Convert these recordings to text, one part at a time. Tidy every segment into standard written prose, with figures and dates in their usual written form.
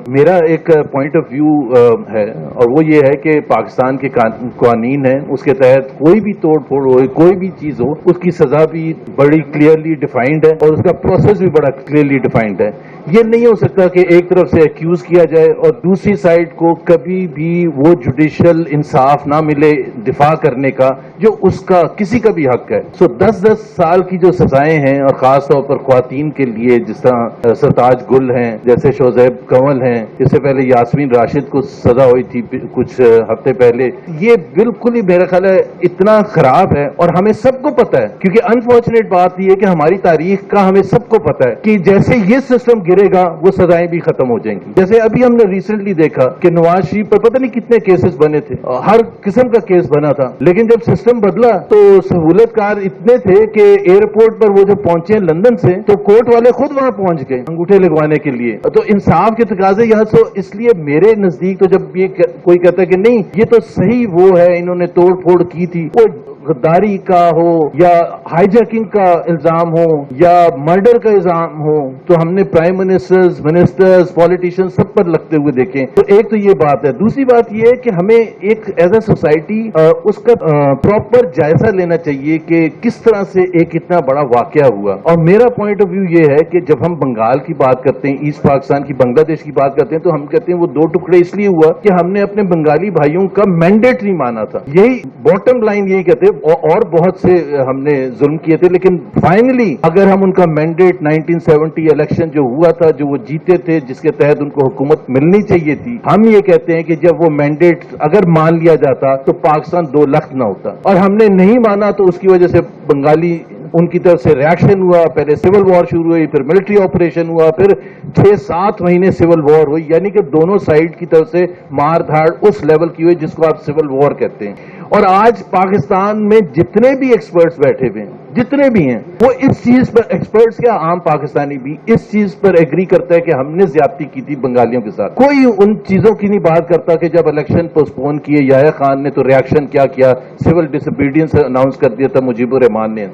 میرا ایک point of view ہے اور وہ یہ ہے کہ پاکستان کے قوانین ہیں، اس کے تحت کوئی بھی توڑ پھوڑ ہو، کوئی بھی چیز ہو، اس کی سزا بھی بڑی کلیئرلی ڈیفائنڈ ہے اور اس کا پروسیس بھی بڑا کلیئرلی ڈیفائنڈ ہے۔ یہ نہیں ہو سکتا کہ ایک طرف سے ایکیوز کیا جائے اور دوسری سائڈ کو کبھی بھی وہ جوڈیشل انصاف نہ ملے دفاع کرنے کا جو اس کا کسی کا بھی حق ہے۔ 10 سال کی جو سزائیں ہیں اور خاص طور پر خواتین کے لیے، جس طرح سرتاج گل ہیں، جیسے شوزیب کنول ہیں، اس سے پہلے یاسمین راشد کو سزا ہوئی تھی کچھ ہفتے پہلے، یہ بالکل ہی میرا خیال ہے اتنا خراب ہے اور ہمیں سب کو پتا ہے، کیونکہ انفارچونیٹ بات یہ ہے کہ ہماری تاریخ کا ہمیں سب کو پتا ہے کہ جیسے یہ سسٹم گرے گا وہ سزائیں بھی ختم ہو جائیں گی۔ جیسے ابھی ہم نے ریسنٹلی دیکھا کہ نواز شریف پر پتہ نہیں کتنے کیسز بنے تھے، ہر قسم کا کیس بنا تھا، لیکن جب سسٹم بدلا تو سہولت کار اتنے تھے کہ ایئرپورٹ پر وہ جب پہنچے لندن سے تو کورٹ والے خود وہاں پہنچ گئے انگوٹھے لگوانے کے لیے۔ تو انصاف کے تقاضے یہاں سے، اس لیے میرے نزدیک تو جب یہ کوئی کہتا ہے کہ نہیں یہ تو صحیح وہ ہے، انہوں نے توڑ پھوڑ کی تھی، وہ غداری کا ہو یا ہائی جیکنگ کا الزام ہو یا مرڈر کا الزام ہو، تو ہم نے پرائم منسٹرز پالیٹیشین سب پر لگتے ہوئے دیکھیں۔ تو ایک تو یہ بات ہے، دوسری بات یہ ہے کہ ہمیں ایک ایز اے سوسائٹی اس کا پراپر جائزہ لینا چاہیے کہ کس طرح سے ایک اتنا بڑا واقعہ ہوا۔ اور میرا پوائنٹ آف ویو یہ ہے کہ جب ہم بنگال کی بات کرتے ہیں، ایسٹ پاکستان کی، بنگلہ دیش کی بات کرتے ہیں، تو ہم کہتے ہیں وہ 2 ٹکڑے اس لیے ہوا کہ ہم نے اپنے بنگالی بھائیوں کا مینڈیٹ نہیں مانا تھا۔ یہی باٹم لائن یہی کہتے ہیں، اور بہت سے ہم نے ظلم کیے تھے، لیکن فائنلی اگر ہم ان کا مینڈیٹ 1970 الیکشن جو ہوا تھا، جو وہ جیتے تھے، جس کے تحت ان کو حکومت ملنی چاہیے تھی، ہم یہ کہتے ہیں کہ جب وہ مینڈیٹ اگر مان لیا جاتا تو پاکستان 2 لخت نہ ہوتا، اور ہم نے نہیں مانا تو اس کی وجہ سے بنگالی ان کی طرف سے ریاکشن ہوا، پہلے سول وار شروع ہوئی، پھر ملٹری آپریشن ہوا، پھر 6-7 مہینے سول وار ہوئی، یعنی کہ دونوں سائیڈ کی طرف سے مار دھاڑ اس لیول کی ہوئی جس کو آپ سول وار کہتے ہیں۔ اور آج پاکستان میں جتنے بھی ایکسپرٹس بیٹھے ہوئے ہیں، جتنے بھی ہیں، وہ اس چیز پر، ایکسپرٹس کیا عام پاکستانی بھی اس چیز پر ایگری کرتا ہے کہ ہم نے زیادتی کی تھی بنگالیوں کے ساتھ۔ کوئی ان چیزوں کی نہیں بات کرتا کہ جب الیکشن پوسٹپون کیے یحییٰ خان نے تو ریاکشن کیا کیا، سول ڈس اوبیڈینس اناؤنس کر دیا تھا مجیب الرحمان نے۔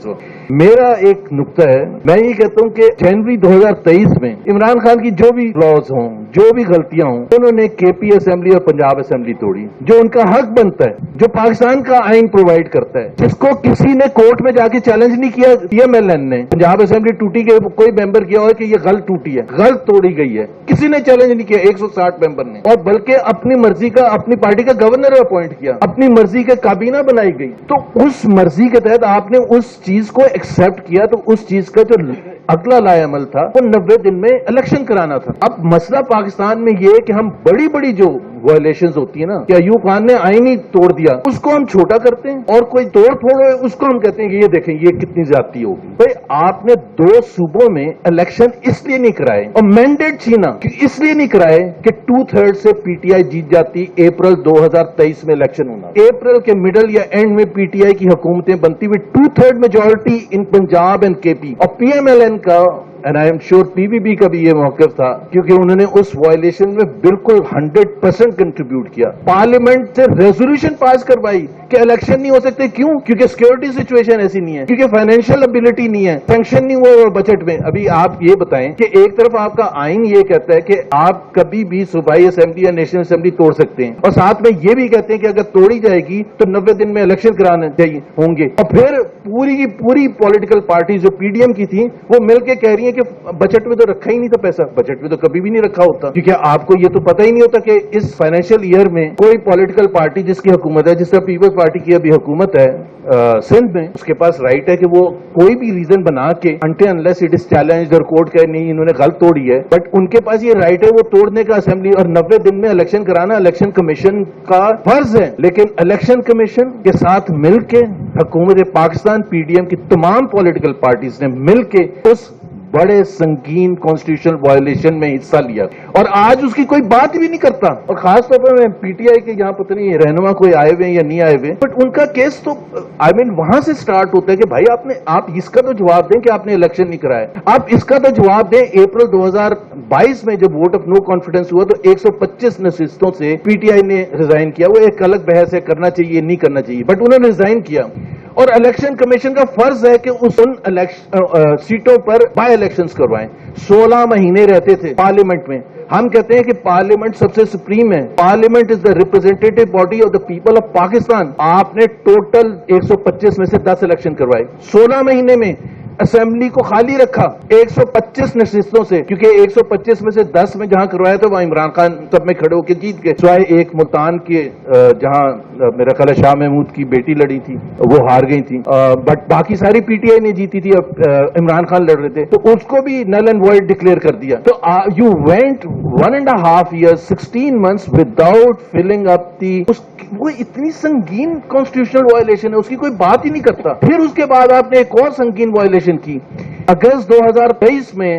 میرا ایک نقطہ ہے، میں یہ کہتا ہوں کہ جنوری 2023 میں عمران خان کی جو بھی فلاز ہوں، جو بھی غلطیاں ہوں، انہوں نے کے پی اسمبلی اور پنجاب اسمبلی توڑی، جو ان کا حق بنتا ہے، جو پاکستان کا آئین پرووائڈ کرتا ہے، جس کو کسی نے کورٹ میں جا کے چیلنج نہیں کیا۔ پی ایم ایل این نے پنجاب اسمبلی ٹوٹی کے کوئی ممبر کیا ہوا کہ یہ غلط ٹوٹی ہے، غلط توڑی گئی ہے، کسی نے چیلنج نہیں کیا 160 ممبر نے، اور بلکہ اپنی مرضی کا، اپنی پارٹی کا گورنر اپوائنٹ کیا، اپنی مرضی کا کابینہ بنائی گئی۔ تو اس مرضی کے تحت آپ نے اس چیز کو ایکسپٹ کیا، تو اس چیز کا جو اگلا لائے عمل تھا وہ 90 دن میں الیکشن کرانا تھا۔ اب مسئلہ پاکستان میں یہ ہے کہ ہم بڑی بڑی جو وائلیشنز ہوتی ہیں نا، کہ ایوب خان نے آئین ہی توڑ دیا، اس کو ہم چھوٹا کرتے ہیں، اور کوئی توڑ پھوڑ ہے اس کو ہم کہتے ہیں کہ یہ دیکھیں یہ کتنی زیادتی ہوگی۔ بھائی آپ نے 2 صوبوں میں الیکشن اس لیے نہیں کرائے اور مینڈیٹ چھینا کہ اس لیے نہیں کرائے کہ 2/3 سے پی ٹی آئی جیت جاتی، اپریل 2023 میں الیکشن ہونا، اپریل کے مڈل یا اینڈ میں پی ٹی آئی کی حکومتیں بنتی ہوئی 2/3 majority in Punjab and K P, اور پی ایم ایل این کا and I'm sure P V B کا بھی یہ موقف تھا، کیونکہ انہوں نے اس وائلیشن میں بالکل 100% کنٹریبیوٹ کیا، پارلیمنٹ سے ریزولوشن پاس کروائی کہ الیکشن نہیں ہو سکتے۔ کیوں؟ کیونکہ سیکورٹی سچویشن ایسی نہیں ہے، کیونکہ فائنینشیل ابیلٹی نہیں ہے، سینکشن نہیں ہوا بجٹ میں۔ ابھی آپ یہ بتائیں کہ ایک طرف آپ کا آئین یہ کہتا ہے کہ آپ کبھی بھی صوبائی اسمبلی یا نیشنل اسمبلی توڑ سکتے ہیں، اور ساتھ میں یہ بھی کہتے ہیں کہ اگر توڑی جائے گی تو 90 دن میں الیکشن کرانے چاہیے ہوں گے، اور پھر پوری کی پوری پولیٹیکل پارٹی جو پی ڈی ایم کی تھی وہ مل کے کہہ رہی ہیں کہ بجٹ میں تو رکھا ہی نہیں تھا پیسہ، بجٹ میں تو کبھی بھی نہیں رکھا ہوتا، کیونکہ آپ کو یہ تو پتہ ہی نہیں ہوتا کہ اس فائنینشیل ایئر میں کوئی پولیٹیکل پارٹی جس کی حکومت ہے، جس طرح پیپلز پارٹی کی ابھی حکومت ہے سندھ میں، اس کے پاس رائٹ ہے کہ وہ کوئی بھی ریزن بنا کے until unless it is challenged اور کورٹ کہ نہیں انہوں نے غلط توڑی ہے، بٹ ان کے پاس یہ رائٹ ہے وہ توڑنے کا اسمبلی، اور 90 دن میں الیکشن کرانا الیکشن کمیشن کا فرض ہے۔ لیکن الیکشن کمیشن کے ساتھ مل کے حکومت پاکستان پی ڈی ایم کی تمام پولیٹیکل پارٹیز نے مل کے اس بڑے سنگین کانسٹیٹیوشن وائلیشن میں حصہ لیا، اور آج اس کی کوئی بات بھی نہیں کرتا۔ اور خاص طور پر میں پی ٹی آئی کے یہاں پتہ نہیں رہنما کوئی آئے ہوئے یا نہیں آئے ہوئے، بٹ ان کا کیس تو وہاں سے سٹارٹ ہوتا ہے کہ بھائی آپ اس کا تو جواب دیں کہ آپ نے الیکشن نہیں کرایا، آپ اس کا تو جواب دیں۔ اپریل 2022 میں جب ووٹ آف نو کانفیڈنس ہوا تو 125 نشستوں سے پی ٹی آئی نے ریزائن کیا۔ وہ ایک الگ بحث ہے کرنا چاہیے نہیں کرنا چاہیے، بٹ انہوں نے ریزائن کیا، اور الیکشن کمیشن کا فرض ہے کہ ان سیٹوں پر بائی الیکشنز کروائیں۔ 16 مہینے رہتے تھے پارلیمنٹ میں، ہم کہتے ہیں کہ پارلیمنٹ سب سے سپریم ہے. Parliament is the representative body of the people of Pakistan. آپ نے ٹوٹل 125 میں سے 10 الیکشن کروائے, 16 مہینے میں اسمبلی کو خالی رکھا 125 نشستوں سے, کیونکہ 125 میں سے 10 میں جہاں کروایا تھا وہاں عمران خان سب میں کھڑے ہو کے جیت گئے, سوائے ایک ملتان کے جہاں میرا خیال ہے شاہ محمود کی بیٹی لڑی تھی, وہ ہار گئی تھی, بٹ باقی ساری پی ٹی آئی نے جیتی تھی. اب عمران خان لڑ رہے تھے تو اس کو بھی نل اینڈ وائڈ ڈکلیئر کر دیا. تو you went 1.5 years 16 months without filling up دی. وہ اتنی سنگین کانسٹیٹیوشنل وائلیشن ہے, اس کی کوئی بات ہی نہیں کرتا. پھر اس کے بعد آپ نے ایک اور سنگین وائلیشن کی. اگست 2023 میں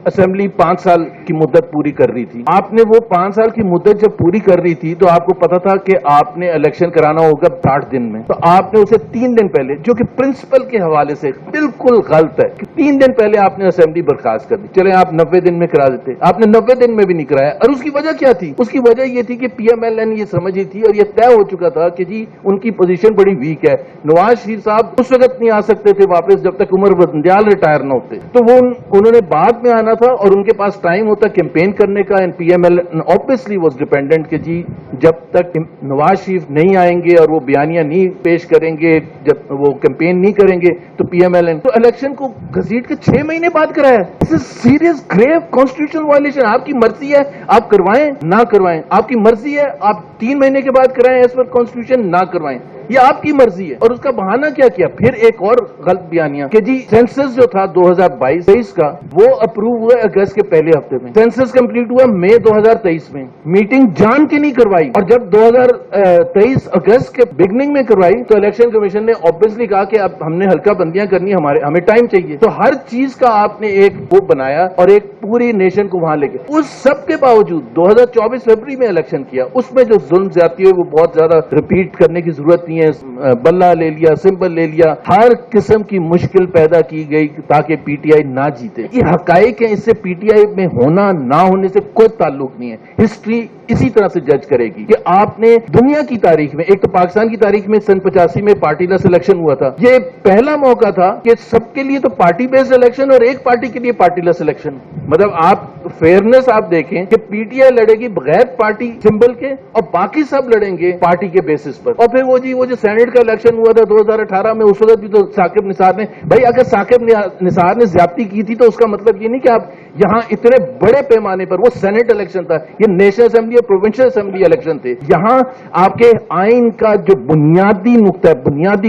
اسمبلی 5 سال کی مدت پوری کر رہی تھی. آپ نے وہ 5 سال کی مدت جب پوری کر رہی تھی تو آپ کو پتا تھا کہ آپ نے الیکشن کرانا ہوگا 60 دن میں, تو آپ نے اسے 3 دن پہلے, جو کہ پرنسپل کے حوالے سے بالکل غلط ہے کہ 3 دن پہلے آپ نے اسمبلی برخاست کر دی. چلے آپ 90 دن میں کرا دیتے, آپ نے 90 دن میں بھی نہیں کرایا. اور اس کی وجہ کیا تھی؟ اس کی وجہ یہ تھی کہ پی ایم ایل این یہ سمجھی تھی اور یہ طے ہو چکا تھا کہ جی ان کی پوزیشن بڑی ویک ہے. نواز شریف صاحب اس وقت نہیں آ سکتے تھے واپس جب تک عمر بندیال ریٹائر نہ ہوتے, تو وہ انہوں نے بعد میں آنا تھا اور ان کے پاس ٹائم ہوتا کیمپین کرنے کا. And P M L obviously was dependent کہ جی جب تک نواز شریف نہیں آئیں گے اور وہ بیانیاں نہیں پیش کریں گے, جب وہ کیمپین نہیں کریں گے تو پی ایم ایل این تو الیکشن کو گھسیٹ کے 6 مہینے بعد کرایا. دس از سیریس گریو کانسٹیٹیوشنل وائلیشن. آپ کی مرضی ہے آپ کروائیں نہ کروائیں, آپ کی مرضی ہے آپ 3 مہینے کے بعد کرائیں ایز پر کانسٹیٹیوشن نہ کروائیں, یہ آپ کی مرضی ہے. اور اس کا بہانہ کیا کیا پھر ایک اور غلط بیانیہ کہ جی سینسس جو تھا 2022-23 کا وہ اپروو ہوا اگست کے پہلے ہفتے میں, سینسس کمپلیٹ ہوا مئی 2023 میں, میٹنگ جان کے نہیں کروائی. اور جب 2023 اگست کے بگننگ میں کروائی تو الیکشن کمیشن نے obviously کہا کہ اب ہم نے ہلکا بندیاں کرنی, ہمیں ٹائم چاہیے. تو ہر چیز کا آپ نے ایک وہ بنایا اور ایک پوری نیشن کو وہاں لے کے, اس سب کے باوجود 2024 فروری میں الیکشن کیا. اس میں جو ظلم زیادتی ہوئی وہ بہت زیادہ ریپیٹ کرنے کی ضرورت نہیں ہے. بلہ لے لیا, سمبل لے لیا, ہر قسم کی مشکل پیدا کی گئی تاکہ پی ٹی آئی نہ جیتے. یہ حقائق ہیں, اس سے پی ٹی آئی میں ہونا نہ ہونے سے کوئی تعلق نہیں ہے. ہسٹری اسی طرح سے جج کرے گی کہ آپ نے دنیا کی تاریخ میں, ایک تو پاکستان کی تاریخ میں سن 85 میں پارٹی لیس الیکشن ہوا تھا, یہ پہلا موقع تھا کہ سب کے لیے تو پارٹی بیسڈ الیکشن اور ایک پارٹی کے لیے پارٹی لیس الیکشن. مطلب آپ فیئرنیس آپ دیکھیں کہ پی ٹی آئی لڑے گی بغیر پارٹی سمبل کے اور باقی سب لڑیں گے پارٹی کے بیسس پر. اور پھر وہ جو سینٹ کا الیکشن ہوا تھا 2018 میں, اس وقت بھی تو ثاقب نثار نے, بھائی اگر ثاقب نثار نے زیادتی کی تھی تو اس کا مطلب یہ نہیں کہ آپ یہاں اتنے بڑے پیمانے پر, وہ سینٹ الیکشن تھا, یہ نیشنل اسمبلی اور پروونشل اسمبلی الیکشن تھے. یہاں آپ کے آئین کا جو بنیادی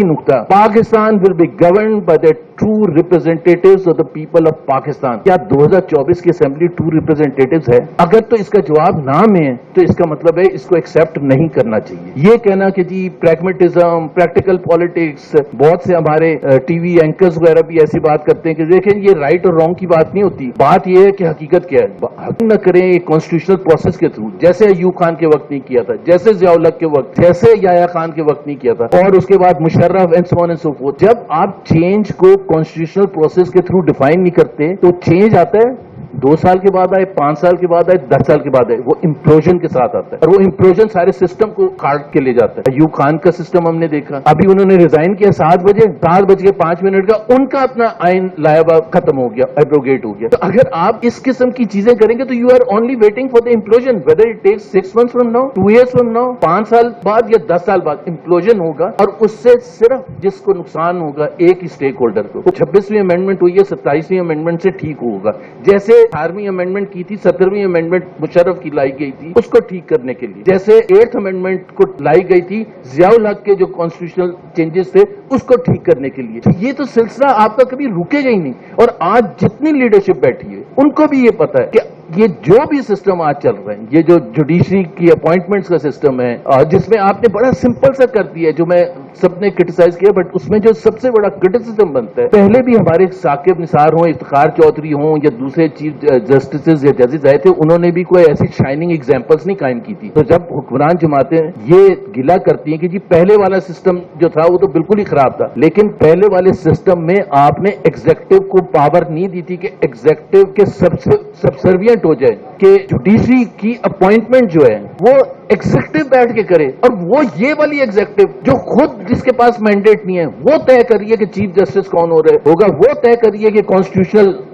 نقطہ Pakistan will be governed by the true representatives of the people of Pakistan. کیا 2024 کی اسمبلی ٹرو ریپرزینٹیٹیوز ہے؟ اگر تو اس کا جواب نام ہے تو اس کا مطلب ہے اس کو ایکسپٹ نہیں کرنا چاہیے. یہ کہنا کہ جی پریگمیٹزم, پریکٹیکل پالیٹکس, بہت سے ہمارے ٹی وی اینکرز وغیرہ بھی ایسی بات کرتے ہیں کہ دیکھیں یہ رائٹ اور رانگ کی بات نہیں ہوتی, بات یہ ہے کہ حقیقت کیا ہے. حق نہ کریں کانسٹیٹیوشنل پروسیس کے تھرو, جیسے ایوب خان کے وقت نہیں کیا تھا, جیسے ضیاء الحق کے وقت, جیسے یحییٰ خان کے وقت نہیں کیا تھا, اور اس کے بعد Musharraf and so on and so forth. جب آپ چینج کو کانسٹیٹیوشنل پروسیس کے تھرو ڈیفائن نہیں کرتے تو چینج آتا ہے 2 سال کے بعد آئے, 5 سال کے بعد آئے, 10 سال کے بعد آئے, وہ امپلوژن کے ساتھ آتا ہے. اور وہ امپلوژن سارے سسٹم کو کاٹ کے لے جاتا ہے. ایوب خان کا سسٹم ہم نے دیکھا, ابھی انہوں نے ریزائن کیا 7:05 کا, ان کا اپنا آئین لایا ہوا ختم ہو گیا, ایبروگیٹ ہو گیا. تو اگر آپ اس قسم کی چیزیں کریں گے تو you are only waiting for the implosion, whether it takes 6 months from now, 2 years from now, 5 سال بعد یا 10 سال بعد امپلوژن ہوگا. اور اس سے صرف جس کو نقصان ہوگا ایک ہی اسٹیک ہولڈر کو. 26ویں امینڈمنٹ ہوئی ہے, 27ویں امینڈمنٹ سے ٹھیک ہوگا. جیسے 18ویں امینڈمنٹ کی تھی, 17ویں امینڈمنٹ مشرف کی لائی گئی تھی اس کو ٹھیک کرنے کے لیے, جیسے 8th امینڈمنٹ کو لائی گئی تھی ضیاء الحق کے جو کانسٹیٹیوشنل چینجز تھے اس کو ٹھیک کرنے کے لیے. یہ تو سلسلہ آپ کا کبھی رکے گا ہی نہیں. اور آج جتنی لیڈرشپ بیٹھی ہے ان کو بھی یہ پتا ہے کہ یہ جو بھی سسٹم آج چل رہا ہے, یہ جو جوڈیشری کی اپوائنٹمنٹس کا سسٹم ہے, جس میں آپ نے بڑا سمپل سا کر دیا ہے, جو میں سب نے کرٹیسائز کیا, بٹ اس میں جو سب سے بڑا کرٹیسزم بنتا ہے, پہلے بھی ہمارے ثاقب نثار ہوں, افتخار چودھری ہوں یا دوسرے چیف جسٹسز یا ججز آئے تھے, انہوں نے بھی کوئی ایسی شائننگ ایگزامپلس نہیں قائم کی تھی. تو جب حکمران جماعتیں یہ گلا کرتی ہیں کہ جی پہلے والا سسٹم جو تھا وہ تو بالکل ہی خراب تھا, لیکن پہلے والے سسٹم میں آپ نے ایگزیکٹو کو پاور نہیں دی تھی کہ ایگزیکٹو کے سبسروینٹ ہو جائے, کہ جوڈیشری کی اپوائنٹمنٹ جو ہے وہ ایگزیکٹو بیٹھ کے کرے. اور وہ یہ والی ایگزیکٹو جو خود جس کے پاس مینڈیٹ نہیں ہے وہ طے کریے کہ چیف جسٹس کون ہوگا, وہ طے کریے کہ کانسٹیٹیوشنل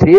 6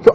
So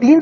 3